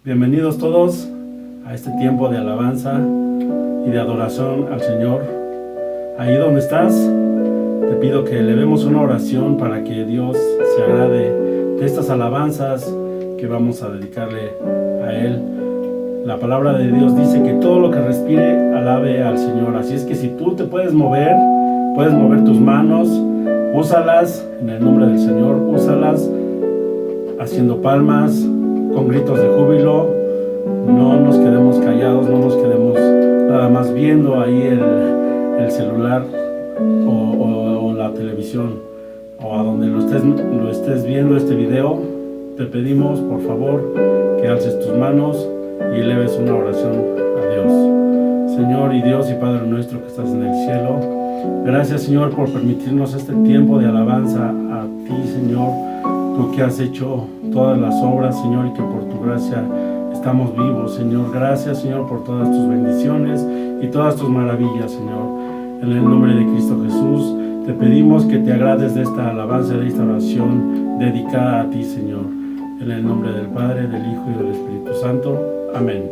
Bienvenidos todos a este tiempo de alabanza y de adoración al Señor. Ahí donde estás, te pido que elevemos una oración para que Dios se agrade de estas alabanzas que vamos a dedicarle a Él. La palabra de Dios dice que todo lo que respire alabe al Señor. Así es que si tú te puedes mover tus manos, úsalas en el nombre del Señor, úsalas haciendo palmas, con gritos de júbilo. No nos quedemos callados, no nos quedemos nada más viendo ahí el celular o la televisión o a donde lo estés viendo este video. Te pedimos por favor que alces tus manos y eleves una oración a Dios. Señor y Dios y Padre nuestro que estás en el cielo, gracias Señor por permitirnos este tiempo de alabanza a ti, Señor. Tú que has hecho todas las obras, Señor, y que por tu gracia estamos vivos, Señor. Gracias, Señor, por todas tus bendiciones y todas tus maravillas, Señor. En el nombre de Cristo Jesús, te pedimos que te agrades de esta alabanza, de esta oración dedicada a ti, Señor. En el nombre del Padre, del Hijo y del Espíritu Santo. Amén.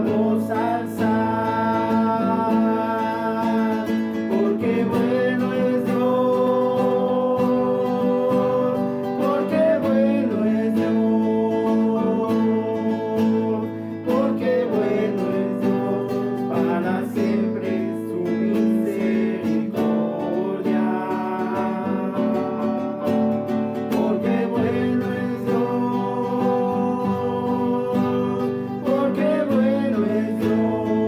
voz alzar, porque bueno es Dios, porque bueno es Dios, porque bueno es Dios, para siempre es su misericordia. Porque bueno es Dios, porque bueno es Dios.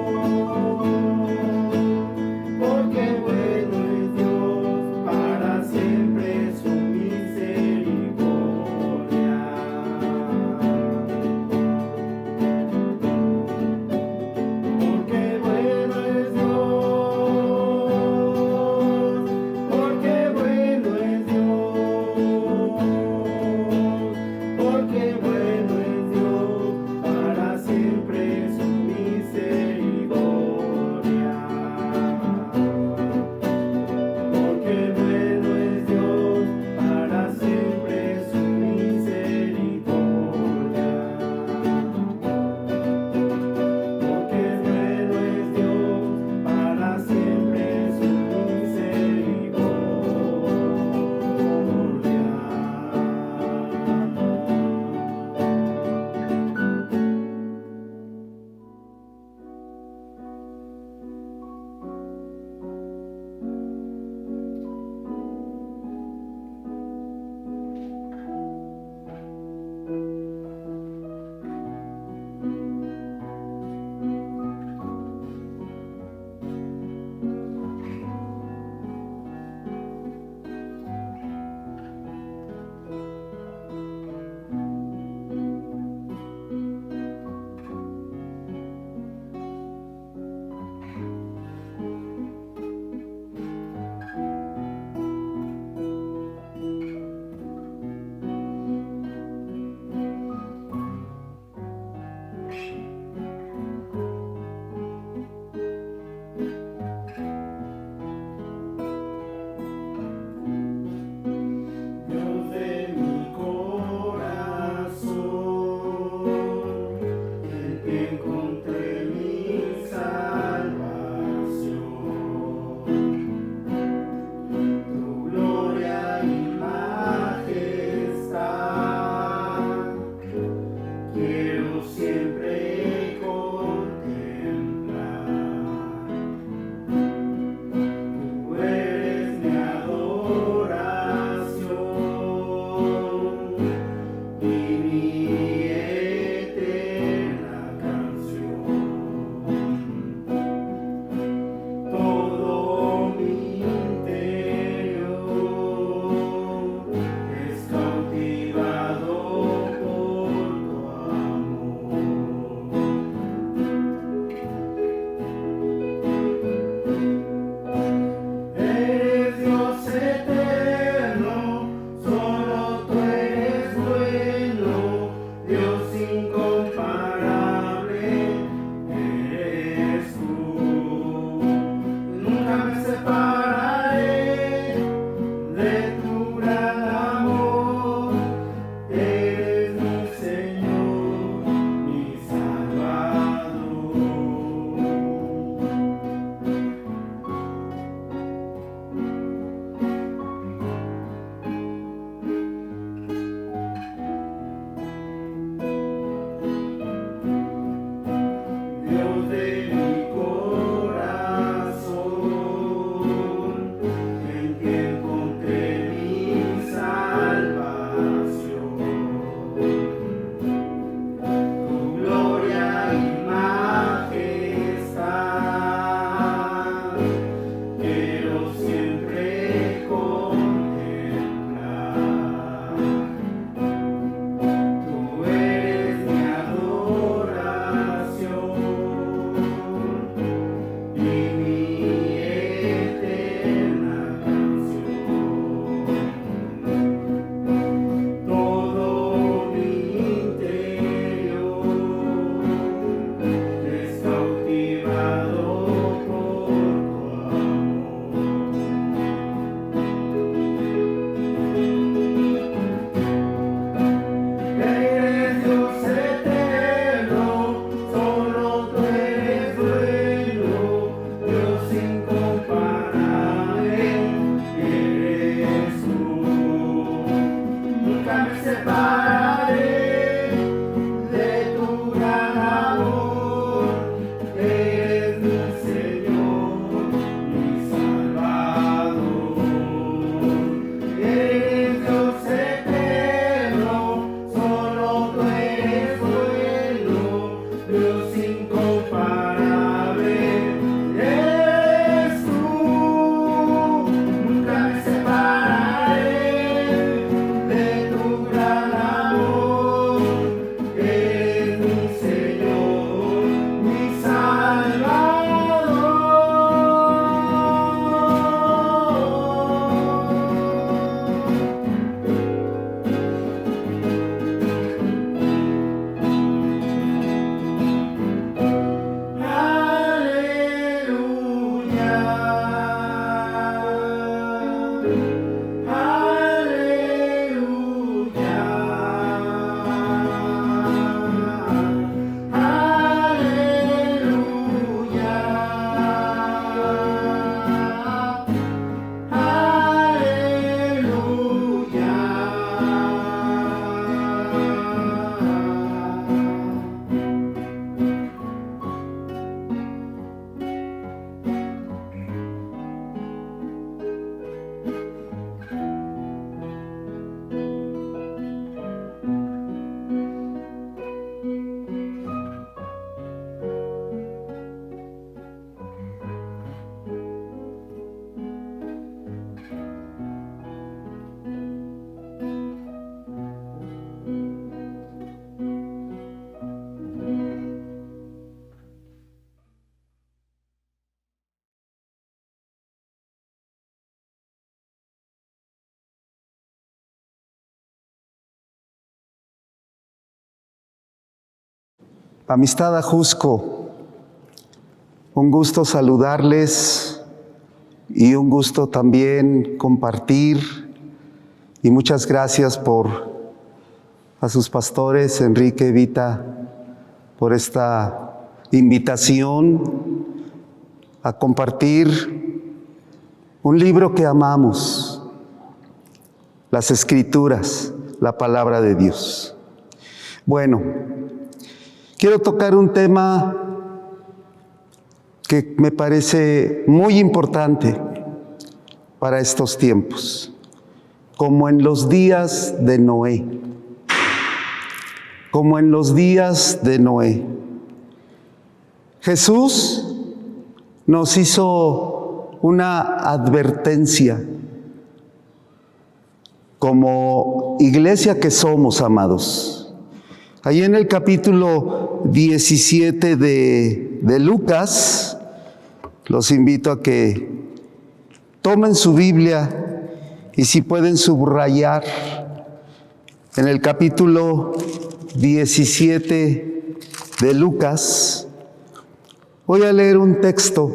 Amistad Ajusco, un gusto saludarles y un gusto también compartir, y muchas gracias a sus pastores, Enrique, Vita, por esta invitación a compartir un libro que amamos, las Escrituras, la palabra de Dios. Bueno, quiero tocar un tema que me parece muy importante para estos tiempos, como en los días de Noé. Como en los días de Noé. Jesús nos hizo una advertencia como iglesia que somos, amados. Ahí en el capítulo 17 de Lucas, los invito a que tomen su Biblia y si pueden subrayar en el capítulo 17 de Lucas, voy a leer un texto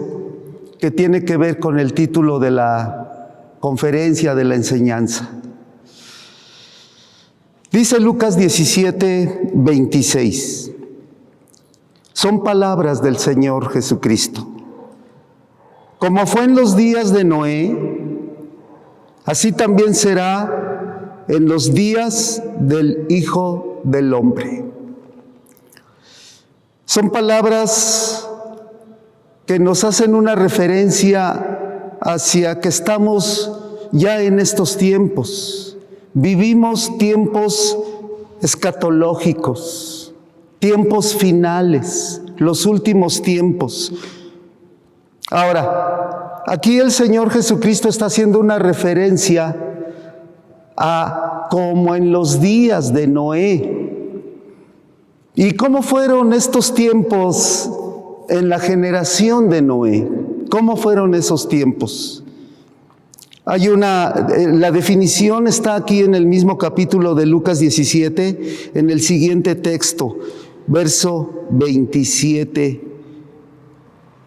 que tiene que ver con el título de la conferencia, de la enseñanza. Dice Lucas 17, 26. Son palabras del Señor Jesucristo. Como fue en los días de Noé, así también será en los días del Hijo del Hombre. Son palabras que nos hacen una referencia hacia que estamos ya en estos tiempos. Vivimos tiempos escatológicos, tiempos finales, los últimos tiempos. Ahora, aquí el Señor Jesucristo está haciendo una referencia a como en los días de Noé. ¿Y cómo fueron estos tiempos en la generación de Noé? ¿Cómo fueron esos tiempos? La definición está aquí en el mismo capítulo de Lucas 17, en el siguiente texto, verso 27.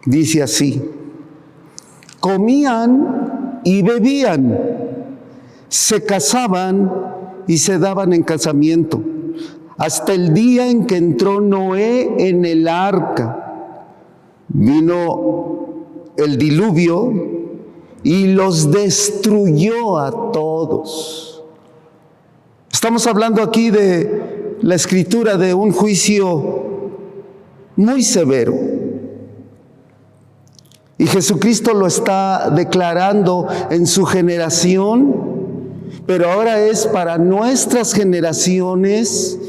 Dice así: comían y bebían, se casaban y se daban en casamiento, hasta el día en que entró Noé en el arca. Vino el diluvio y los destruyó a todos. Estamos hablando aquí de la escritura de un juicio muy severo. Y Jesucristo lo está declarando en su generación, pero ahora es para nuestras generaciones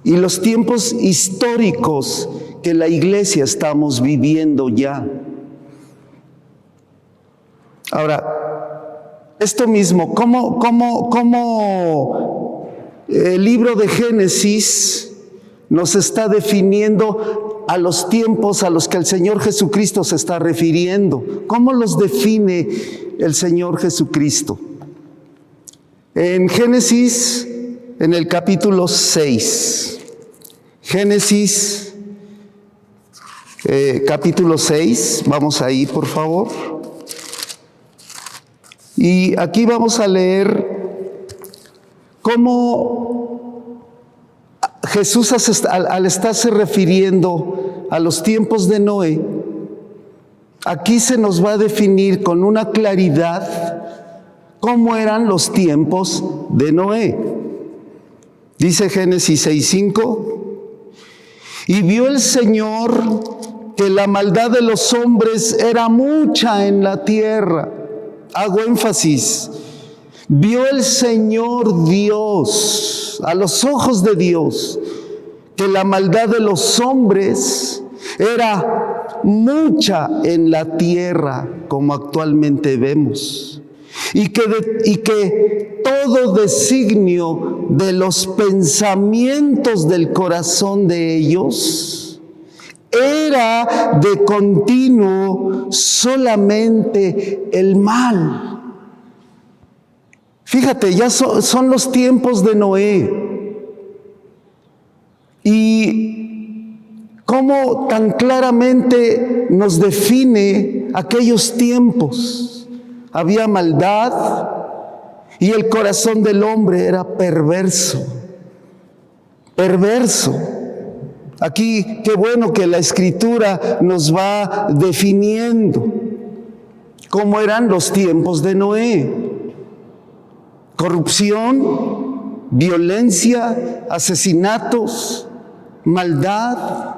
y los tiempos históricos que la iglesia estamos viviendo ya. Ahora, esto mismo, ¿cómo el libro de Génesis nos está definiendo a los tiempos a los que el Señor Jesucristo se está refiriendo? ¿Cómo los define el Señor Jesucristo? En Génesis, en el capítulo 6, Génesis capítulo 6, vamos ahí por favor. Y aquí vamos a leer cómo Jesús, al estarse refiriendo a los tiempos de Noé, aquí se nos va a definir con una claridad cómo eran los tiempos de Noé. Dice Génesis 6:5: y vio el Señor que la maldad de los hombres era mucha en la tierra. Hago énfasis, vio el Señor Dios, a los ojos de Dios, que la maldad de los hombres era mucha en la tierra, como actualmente vemos, y que todo designio de los pensamientos del corazón de ellos era de continuo solamente el mal. Fíjate, ya son los tiempos de Noé. Y cómo tan claramente nos define aquellos tiempos. Había maldad y el corazón del hombre era perverso. Perverso. Aquí, qué bueno que la Escritura nos va definiendo cómo eran los tiempos de Noé. Corrupción, violencia, asesinatos, maldad,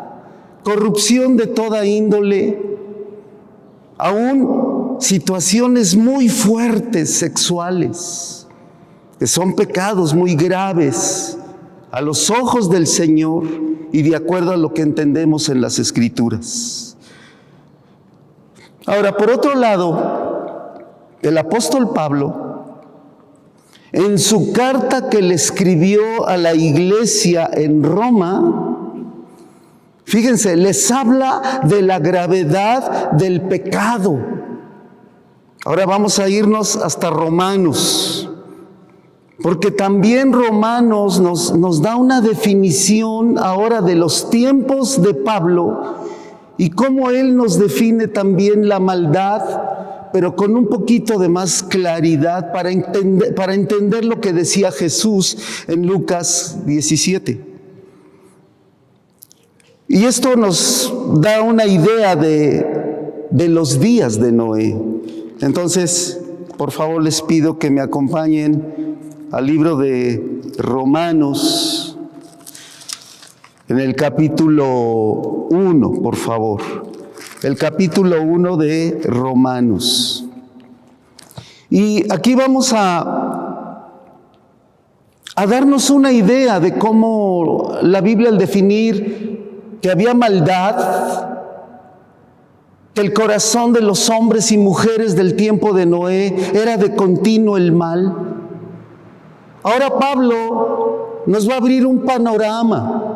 corrupción de toda índole, aún situaciones muy fuertes sexuales, que son pecados muy graves a los ojos del Señor y de acuerdo a lo que entendemos en las Escrituras. Ahora, por otro lado, el apóstol Pablo, en su carta que le escribió a la iglesia en Roma, fíjense, les habla de la gravedad del pecado. Ahora vamos a irnos hasta Romanos, porque también Romanos nos da una definición ahora de los tiempos de Pablo y cómo él nos define también la maldad, pero con un poquito de más claridad para entender lo que decía Jesús en Lucas 17. Y esto nos da una idea de los días de Noé. Entonces, por favor, les pido que me acompañen al libro de Romanos, en el capítulo 1, por favor. El capítulo 1 de Romanos. Y aquí vamos a darnos una idea de cómo la Biblia, al definir que había maldad, que el corazón de los hombres y mujeres del tiempo de Noé era de continuo el mal. Ahora Pablo nos va a abrir un panorama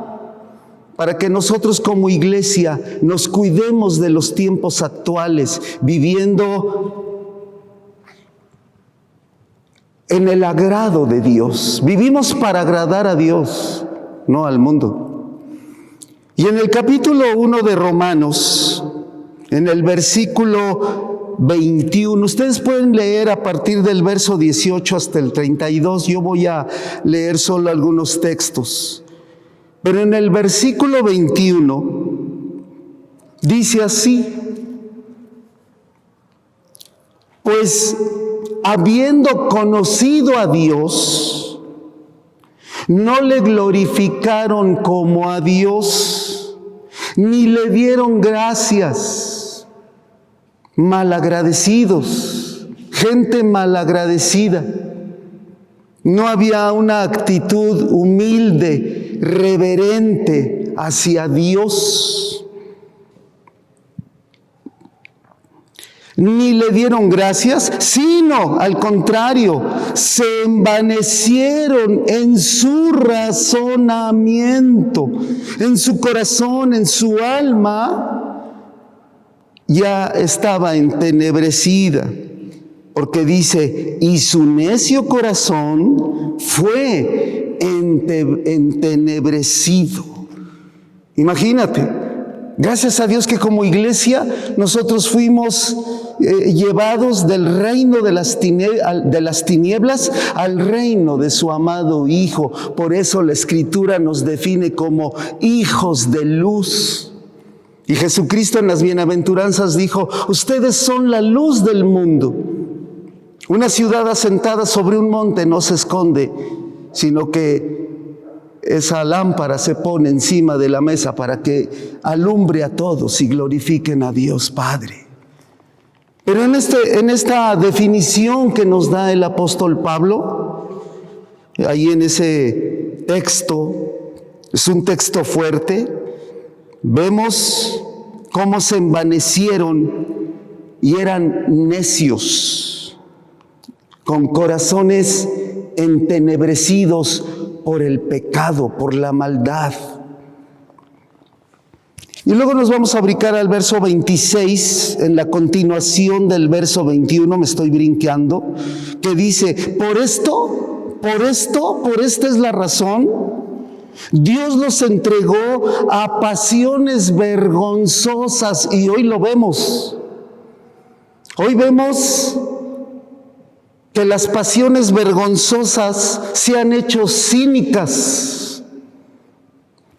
para que nosotros como iglesia nos cuidemos de los tiempos actuales, viviendo en el agrado de Dios. Vivimos para agradar a Dios, no al mundo. Y en el capítulo 1 de Romanos, en el versículo 21, ustedes pueden leer a partir del verso 18 hasta el 32, yo voy a leer solo algunos textos. Pero en el versículo 21 dice así: pues habiendo conocido a Dios, no le glorificaron como a Dios, ni le dieron gracias. Malagradecidos, gente malagradecida. No había una actitud humilde, reverente hacia Dios. Ni le dieron gracias, sino al contrario, se envanecieron en su razonamiento, en su corazón, en su alma, ya estaba entenebrecida. Porque dice, y su necio corazón fue entenebrecido. Imagínate, gracias a Dios que como iglesia nosotros fuimos llevados del reino de las tinieblas al reino de su amado Hijo. Por eso la Escritura nos define como hijos de luz. Y Jesucristo en las bienaventuranzas dijo, ustedes son la luz del mundo. Una ciudad asentada sobre un monte no se esconde, sino que esa lámpara se pone encima de la mesa para que alumbre a todos y glorifiquen a Dios Padre. Pero en esta definición que nos da el apóstol Pablo, ahí en ese texto, es un texto fuerte, vemos cómo se envanecieron y eran necios, con corazones entenebrecidos por el pecado, por la maldad. Y luego nos vamos a brincar al verso 26, en la continuación del verso 21, me estoy brincando, que dice, por esta es la razón Dios los entregó a pasiones vergonzosas y hoy lo vemos. Hoy vemos que las pasiones vergonzosas se han hecho cínicas,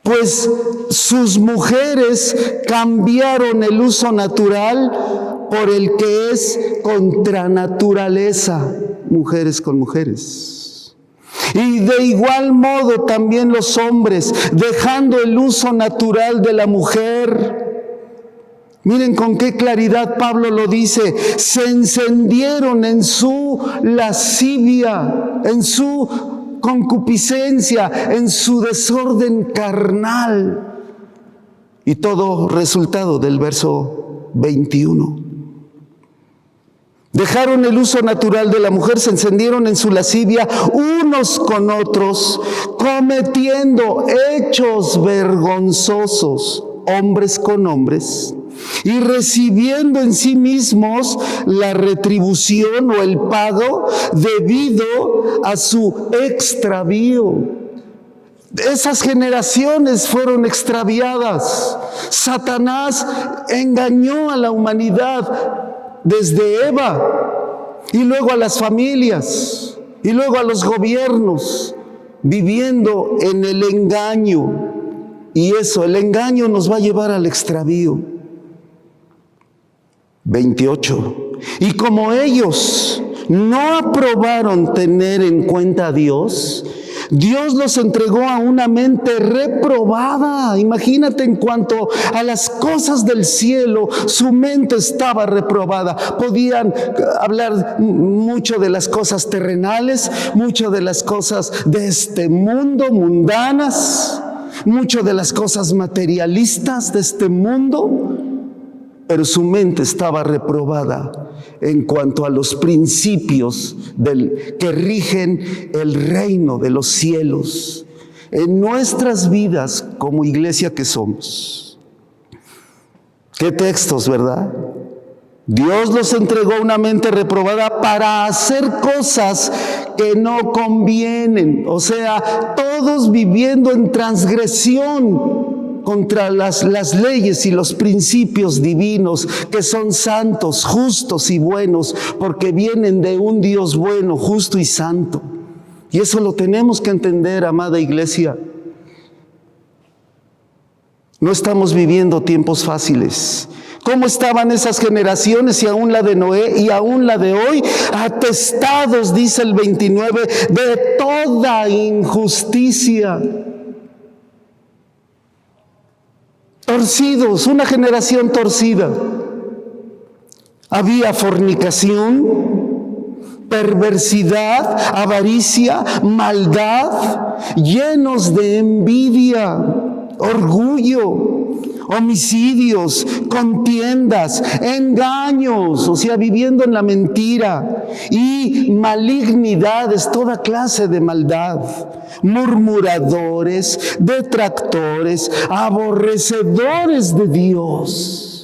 pues sus mujeres cambiaron el uso natural por el que es contra naturaleza, mujeres con mujeres. Y de igual modo también los hombres, dejando el uso natural de la mujer. Miren con qué claridad Pablo lo dice: se encendieron en su lascivia, en su concupiscencia, en su desorden carnal. Y todo resultado del verso 21. Dejaron el uso natural de la mujer, se encendieron en su lascivia unos con otros, cometiendo hechos vergonzosos, hombres con hombres, y recibiendo en sí mismos la retribución o el pago debido a su extravío. Esas generaciones fueron extraviadas. Satanás engañó a la humanidad desde Eva, y luego a las familias, y luego a los gobiernos, viviendo en el engaño. Y eso, el engaño nos va a llevar al extravío. 28. Y como ellos no aprobaron tener en cuenta a Dios, Dios los entregó a una mente reprobada. Imagínate, en cuanto a las cosas del cielo, su mente estaba reprobada. Podían hablar mucho de las cosas terrenales, mucho de las cosas de este mundo, mundanas, mucho de las cosas materialistas de este mundo, pero su mente estaba reprobada en cuanto a los principios que rigen el reino de los cielos en nuestras vidas como iglesia que somos. Qué textos, ¿verdad? Dios los entregó a una mente reprobada para hacer cosas que no convienen. O sea, todos viviendo en transgresión contra las leyes y los principios divinos, que son santos, justos y buenos, porque vienen de un Dios bueno, justo y santo. Y eso lo tenemos que entender, amada iglesia. No estamos viviendo tiempos fáciles. ¿Cómo estaban esas generaciones, y aún la de Noé y aún la de hoy? Atestados, dice el 29, de toda injusticia. Torcidos, una generación torcida. Había fornicación, perversidad, avaricia, maldad, llenos de envidia, orgullo, homicidios, contiendas, engaños, o sea, viviendo en la mentira, y malignidades, toda clase de maldad, murmuradores, detractores, aborrecedores de Dios.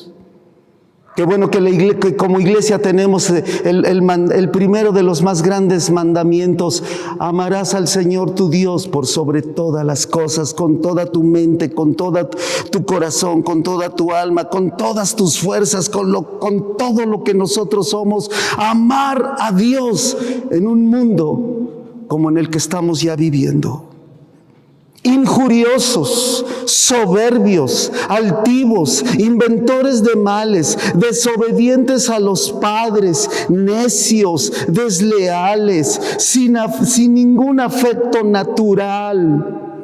Qué bueno que como iglesia tenemos el primero de los más grandes mandamientos: amarás al Señor tu Dios por sobre todas las cosas, con toda tu mente, con todo tu corazón, con toda tu alma, con todas tus fuerzas, con todo lo que nosotros somos. Amar a Dios en un mundo como en el que estamos ya viviendo. Injuriosos, soberbios, altivos, inventores de males, desobedientes a los padres, necios, desleales, sin ningún afecto natural.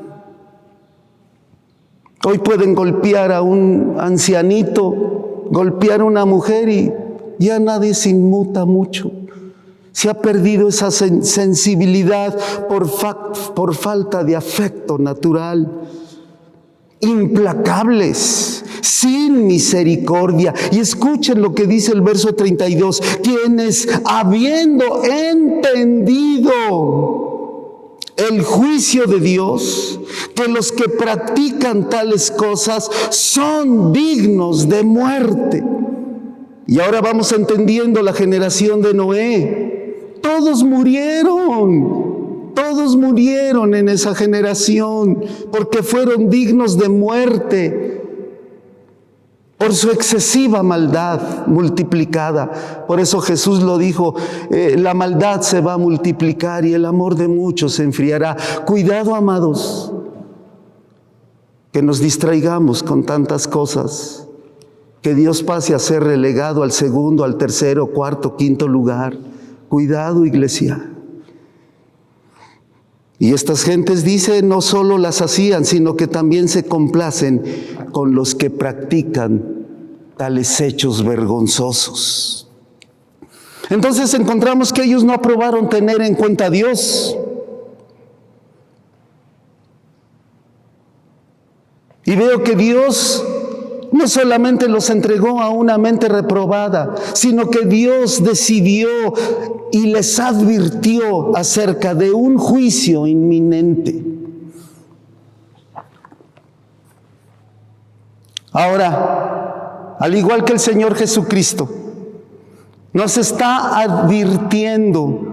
Hoy pueden golpear a un ancianito, golpear a una mujer, y ya nadie se inmuta mucho. Se ha perdido esa sensibilidad por falta de afecto natural. Implacables, sin misericordia. Y escuchen lo que dice el verso 32. Quienes, habiendo entendido el juicio de Dios, que los que practican tales cosas son dignos de muerte. Y ahora vamos entendiendo la generación de Noé. Todos murieron. Todos murieron en esa generación porque fueron dignos de muerte por su excesiva maldad multiplicada. Por eso Jesús lo dijo, la maldad se va a multiplicar y el amor de muchos se enfriará. Cuidado, amados, que nos distraigamos con tantas cosas, que Dios pase a ser relegado al segundo, al tercero, cuarto, quinto lugar. Cuidado, iglesia. Y estas gentes, dice, no solo las hacían, sino que también se complacen con los que practican tales hechos vergonzosos. Entonces encontramos que ellos no aprobaron tener en cuenta a Dios. Y veo que Dios no solamente los entregó a una mente reprobada, sino que Dios decidió y les advirtió acerca de un juicio inminente. Ahora, al igual que el Señor Jesucristo, nos está advirtiendo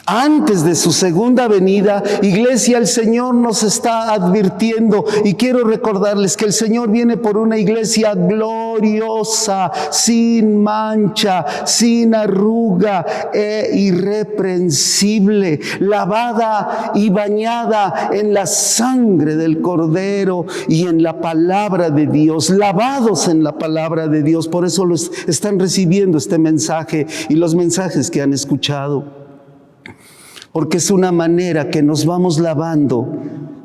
antes de su segunda venida. Iglesia, el Señor nos está advirtiendo, y quiero recordarles que el Señor viene por una iglesia gloriosa, sin mancha, sin arruga e irreprensible, lavada y bañada en la sangre del Cordero y en la palabra de Dios, lavados en la palabra de Dios. Por eso los están recibiendo este mensaje y los mensajes que han escuchado. Porque es una manera que nos vamos lavando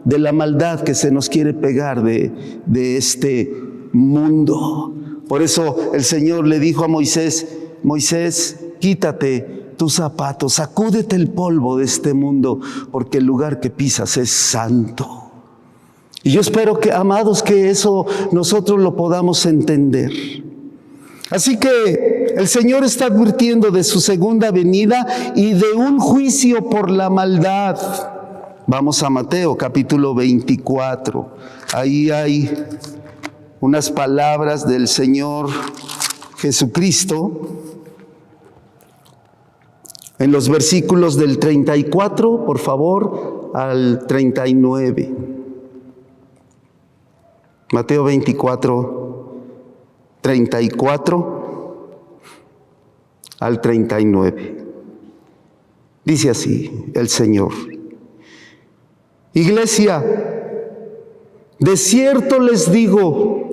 de la maldad que se nos quiere pegar de este mundo. Por eso el Señor le dijo a Moisés: Moisés, quítate tus zapatos, sacúdete el polvo de este mundo, porque el lugar que pisas es santo. Y yo espero que, amados, que eso nosotros lo podamos entender. Así que el Señor está advirtiendo de su segunda venida y de un juicio por la maldad. Vamos a Mateo capítulo 24. Ahí hay unas palabras del Señor Jesucristo en los versículos del 34, por favor, al 39. Mateo 24, 34 al 39. Dice así el Señor: Iglesia, de cierto les digo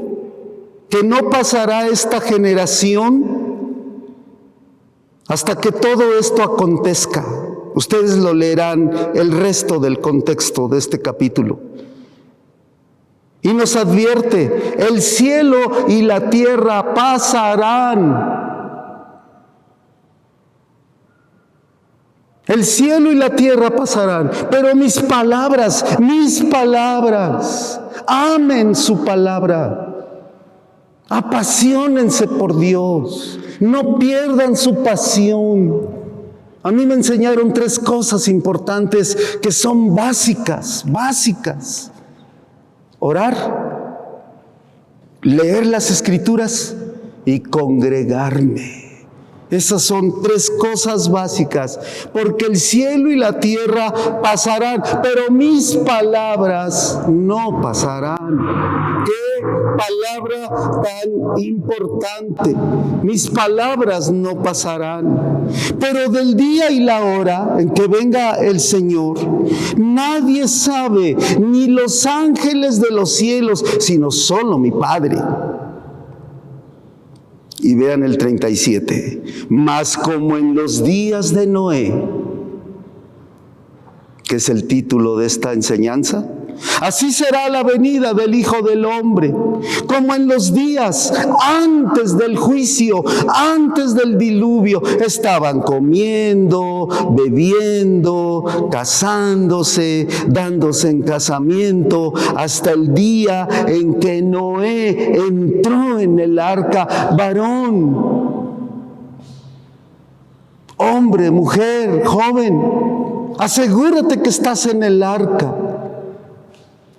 que no pasará esta generación hasta que todo esto acontezca. Ustedes lo leerán el resto del contexto de este capítulo. Y nos advierte: el cielo y la tierra pasarán. El cielo y la tierra pasarán, pero mis palabras, amen su palabra. Apasionense por Dios, no pierdan su pasión. A mí me enseñaron 3 cosas importantes que son básicas. Orar, leer las Escrituras y congregarme. Esas son 3 cosas básicas, porque el cielo y la tierra pasarán, pero mis palabras no pasarán. ¡Qué palabra tan importante! Mis palabras no pasarán. Pero del día y la hora en que venga el Señor, nadie sabe, ni los ángeles de los cielos, sino solo mi Padre. Y vean el 37. Mas como en los días de Noé, que es el título de esta enseñanza, así será la venida del Hijo del Hombre. Como en los días antes del juicio, antes del diluvio, estaban comiendo, bebiendo, casándose, dándose en casamiento, hasta el día en que Noé entró en el arca. Varón, hombre, mujer, joven, asegúrate que estás en el arca.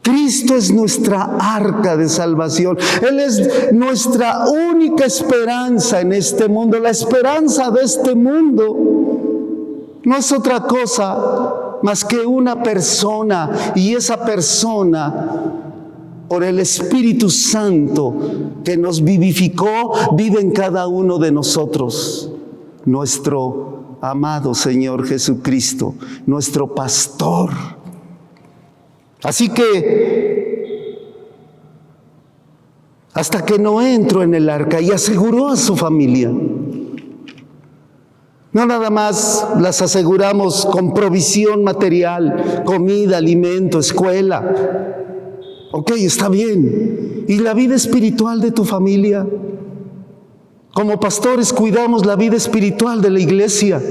Cristo es nuestra arca de salvación. Él es nuestra única esperanza en este mundo. La esperanza de este mundo no es otra cosa más que una persona, y esa persona, por el Espíritu Santo que nos vivificó, vive en cada uno de nosotros. Nuestro amado Señor Jesucristo, nuestro pastor. Así que, hasta que Noé entró en el arca y aseguró a su familia, no nada más las aseguramos con provisión material, comida, alimento, escuela. Ok, está bien. ¿Y la vida espiritual de tu familia? Como pastores cuidamos la vida espiritual de la iglesia.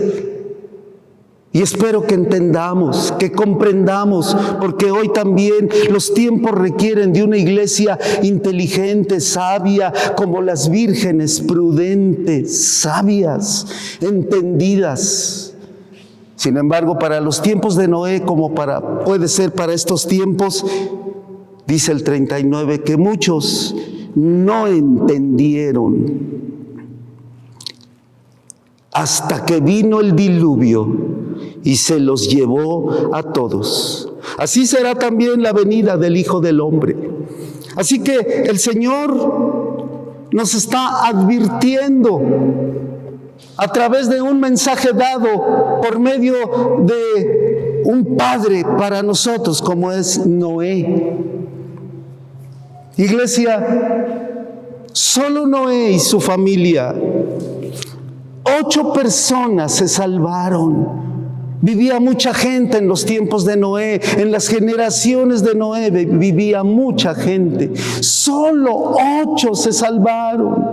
Y espero que entendamos, que comprendamos, porque hoy también los tiempos requieren de una iglesia inteligente, sabia, como las vírgenes, prudentes, sabias, entendidas. Sin embargo, para los tiempos de Noé, como puede ser para estos tiempos, dice el 39, que muchos no entendieron hasta que vino el diluvio y se los llevó a todos. Así será también la venida del Hijo del Hombre. Así que el Señor nos está advirtiendo a través de un mensaje dado por medio de un padre para nosotros, como es Noé. Iglesia, solo Noé y su familia, 8 personas se salvaron. Vivía mucha gente en los tiempos de Noé, en las generaciones de Noé vivía mucha gente. Solo 8 se salvaron.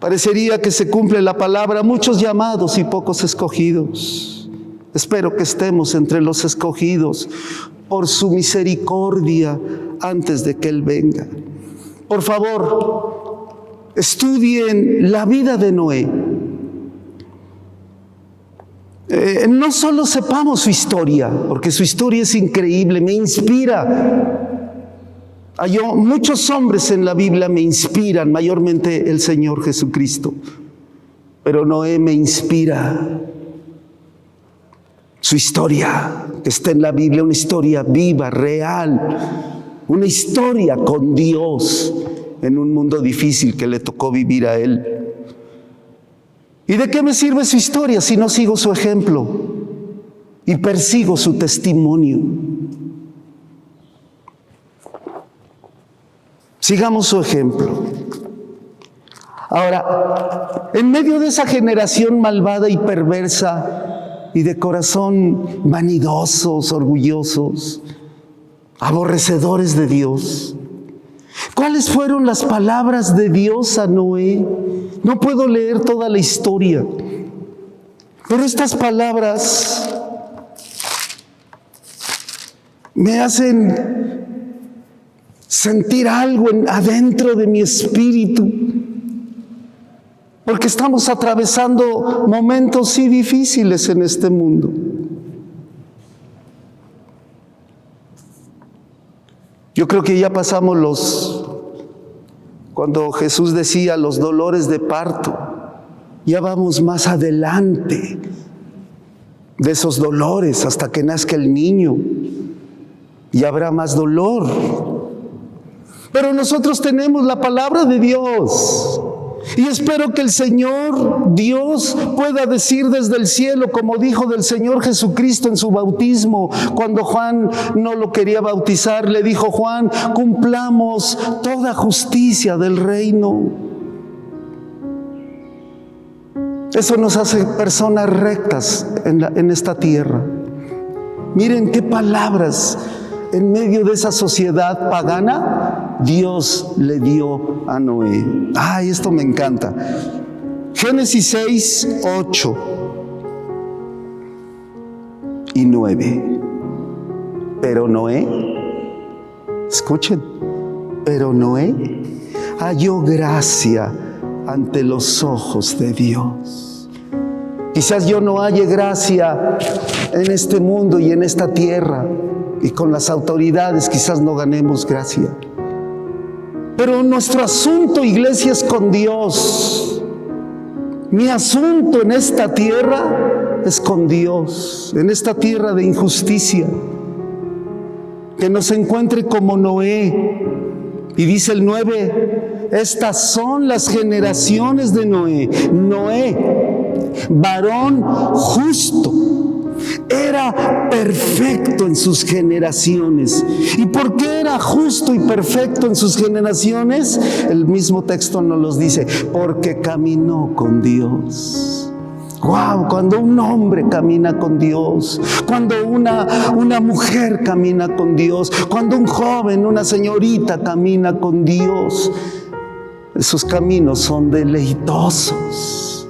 Parecería que se cumple la palabra, muchos llamados y pocos escogidos. Espero que estemos entre los escogidos por su misericordia antes de que Él venga. Por favor, estudien la vida de Noé. No solo sepamos su historia, porque su historia es increíble, me inspira. Muchos hombres en la Biblia me inspiran, mayormente el Señor Jesucristo, pero Noé me inspira. Su historia, que está en la Biblia, una historia viva, real, una historia con Dios en un mundo difícil que le tocó vivir a él. ¿Y de qué me sirve su historia si no sigo su ejemplo y persigo su testimonio? Sigamos su ejemplo. Ahora, en medio de esa generación malvada y perversa y de corazón vanidosos, orgullosos, aborrecedores de Dios, ¿cuáles fueron las palabras de Dios a Noé? No puedo leer toda la historia, pero estas palabras me hacen sentir algo adentro de mi espíritu, porque estamos atravesando momentos sí difíciles en este mundo. Yo creo que ya pasamos cuando Jesús decía los dolores de parto, ya vamos más adelante de esos dolores hasta que nazca el niño y habrá más dolor. Pero nosotros tenemos la palabra de Dios y espero que el Señor Dios pueda decir desde el cielo, como dijo del Señor Jesucristo en su bautismo, cuando Juan no lo quería bautizar, le dijo: Juan, cumplamos toda justicia del reino. Eso nos hace personas rectas en esta tierra. Miren qué palabras en medio de esa sociedad pagana Dios le dio a Noé. Ay, esto me encanta. Génesis 6, 8 y 9. Pero Noé, escuchen, pero Noé halló gracia ante los ojos de Dios. Quizás yo no halle gracia en este mundo y en esta tierra, y con las autoridades quizás no ganemos gracia. Pero nuestro asunto, iglesia, es con Dios. Mi asunto en esta tierra es con Dios, en esta tierra de injusticia. Que nos encuentre como Noé. Y dice el 9, estas son las generaciones de Noé. Noé, varón justo, era perfecto en sus generaciones. ¿Y por qué era justo y perfecto en sus generaciones? El mismo texto nos los dice, porque caminó con Dios. Wow, cuando un hombre camina con Dios, cuando una mujer camina con Dios, cuando un joven, una señorita camina con Dios, esos caminos son deleitosos.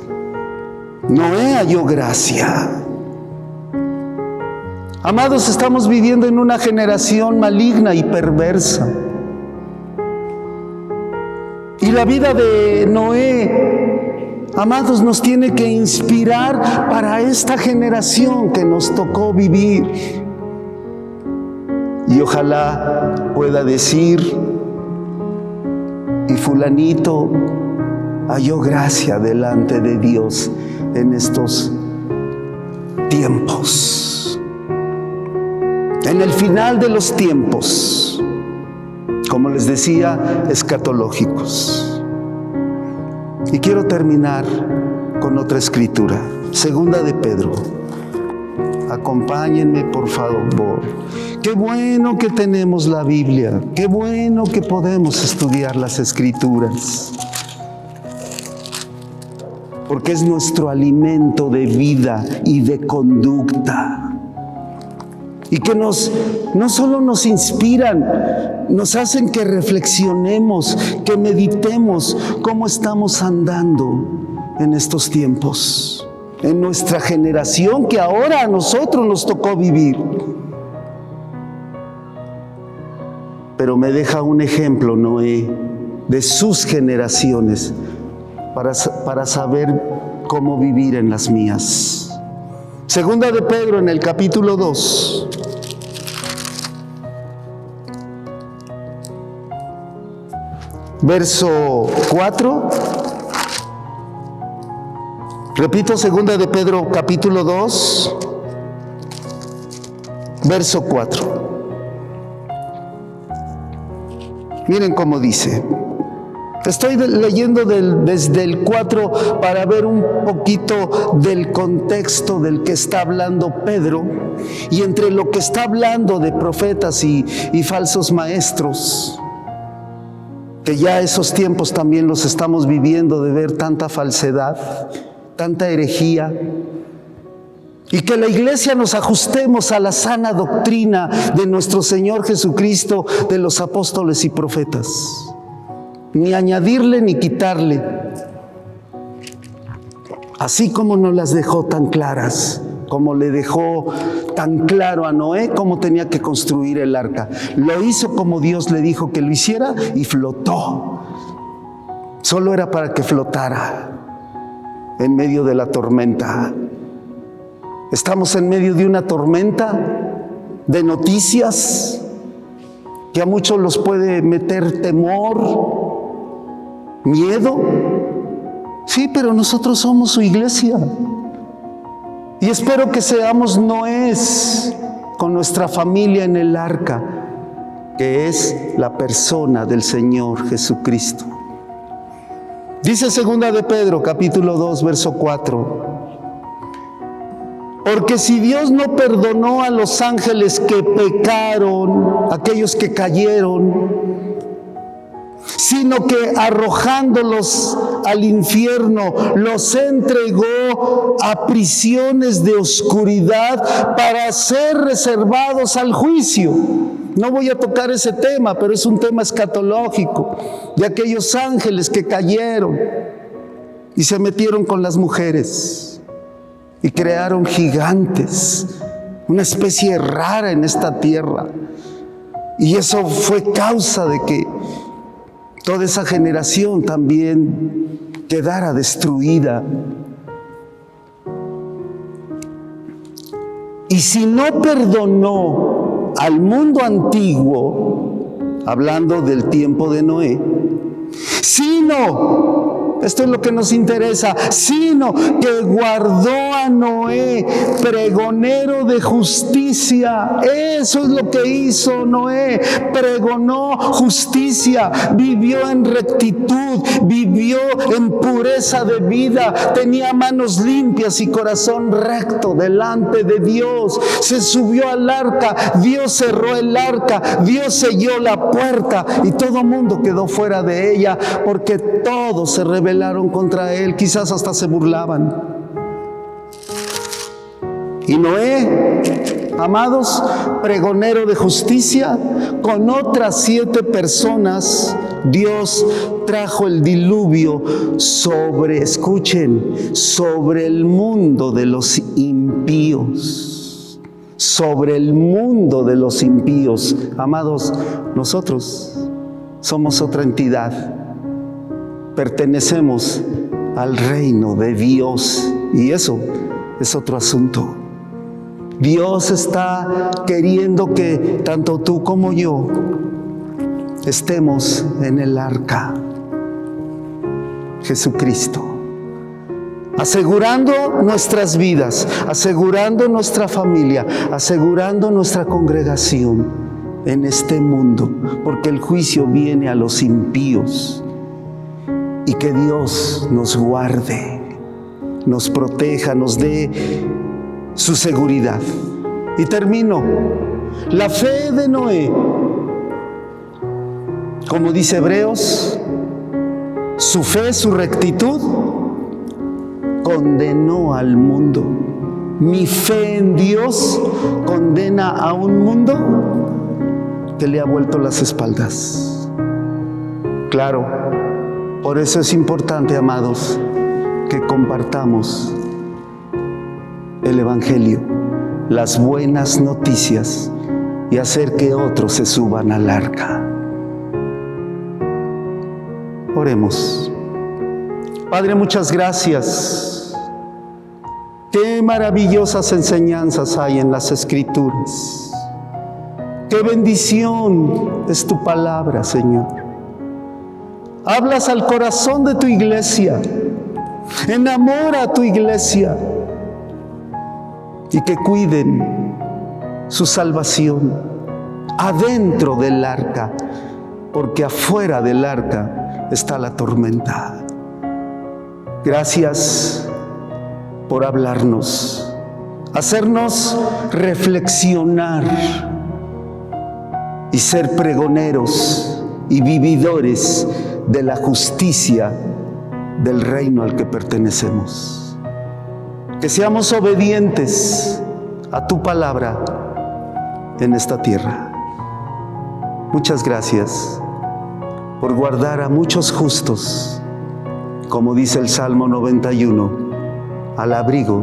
Noé halló gracia. Amados, estamos viviendo en una generación maligna y perversa. Y la vida de Noé, amados, nos tiene que inspirar para esta generación que nos tocó vivir. Y ojalá pueda decir, y fulanito halló gracia delante de Dios en estos tiempos. En el final de los tiempos, como les decía, escatológicos. Y quiero terminar con otra escritura, segunda de Pedro. Acompáñenme, por favor. Qué bueno que tenemos la Biblia, qué bueno que podemos estudiar las escrituras, porque es nuestro alimento de vida y de conducta. Y que no solo nos inspiran, nos hacen que reflexionemos, que meditemos cómo estamos andando en estos tiempos, en nuestra generación que ahora a nosotros nos tocó vivir. Pero me deja un ejemplo, Noé, de sus generaciones para saber cómo vivir en las mías. Segunda de Pedro, en el capítulo 2. Verso 4. Repito, segunda de Pedro, capítulo 2, verso 4. Miren cómo dice. Estoy leyendo desde el 4 para ver un poquito del contexto del que está hablando Pedro, y entre lo que está hablando de profetas y falsos maestros, que ya esos tiempos también los estamos viviendo, de ver tanta falsedad, tanta herejía, y que la iglesia nos ajustemos a la sana doctrina de nuestro Señor Jesucristo, de los apóstoles y profetas. Ni añadirle ni quitarle, así como nos las dejó tan claras, como le dejó tan claro a Noé cómo tenía que construir el arca. Lo hizo como Dios le dijo que lo hiciera y flotó. Solo era para que flotara en medio de la tormenta. Estamos en medio de una tormenta de noticias que a muchos los puede meter temor, miedo. Sí, pero nosotros somos su iglesia. Y espero que seamos Noés con nuestra familia en el arca, que es la persona del Señor Jesucristo. Dice segunda de Pedro, capítulo 2, verso 4. Porque si Dios no perdonó a los ángeles que pecaron, aquellos que cayeron, sino que arrojándolos al infierno, los entregó a prisiones de oscuridad para ser reservados al juicio. No voy a tocar ese tema, pero es un tema escatológico, de aquellos ángeles que cayeron y se metieron con las mujeres y crearon gigantes, una especie rara en esta tierra. Y eso fue causa de que toda esa generación también quedara destruida. Y si no perdonó al mundo antiguo, hablando del tiempo de Noé, sino esto es lo que nos interesa, sino que guardó a Noé, pregonero de justicia. Eso es lo que hizo Noé, pregonó justicia, vivió en rectitud, vivió en pureza de vida, tenía manos limpias y corazón recto delante de Dios. Se subió al arca, Dios cerró el arca, Dios selló la puerta y todo mundo quedó fuera de ella, porque todos se rebelaron contra él, quizás hasta se burlaban. Y Noé, amados, pregonero de justicia, con otras 7 personas, Dios trajo el diluvio sobre, escuchen, sobre el mundo de los impíos. Sobre el mundo de los impíos. Amados, nosotros somos otra entidad. Pertenecemos al reino de Dios y eso es otro asunto. Dios está queriendo que tanto tú como yo estemos en el arca. Jesucristo, asegurando nuestras vidas, asegurando nuestra familia, asegurando nuestra congregación en este mundo, porque el juicio viene a los impíos. Y que Dios nos guarde, nos proteja, nos dé su seguridad. Y termino. La fe de Noé, como dice Hebreos, su fe, su rectitud, condenó al mundo. Mi fe en Dios condena a un mundo que le ha vuelto las espaldas. Claro. Por eso es importante, amados, que compartamos el Evangelio, las buenas noticias y hacer que otros se suban al arca. Oremos. Padre, muchas gracias. Qué maravillosas enseñanzas hay en las Escrituras. Qué bendición es tu palabra, Señor. Hablas al corazón de tu iglesia. Enamora a tu iglesia. Y que cuiden su salvación adentro del arca, porque afuera del arca está la tormenta. Gracias por hablarnos, hacernos reflexionar y ser pregoneros y vividores de la justicia del reino al que pertenecemos. Que seamos obedientes a tu palabra en esta tierra. Muchas gracias por guardar a muchos justos, como dice el Salmo 91, al abrigo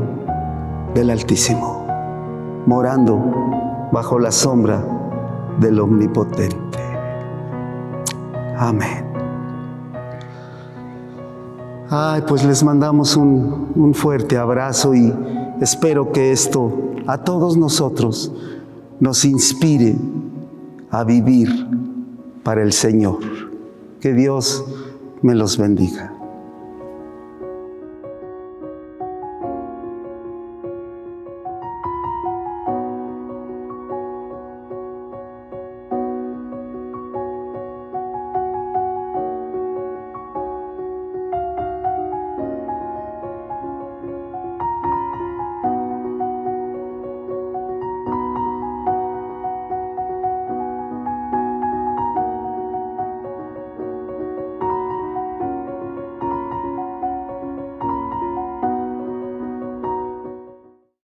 del Altísimo, morando bajo la sombra del Omnipotente. Amén. Ay, pues les mandamos un fuerte abrazo y espero que esto a todos nosotros nos inspire a vivir para el Señor. Que Dios me los bendiga.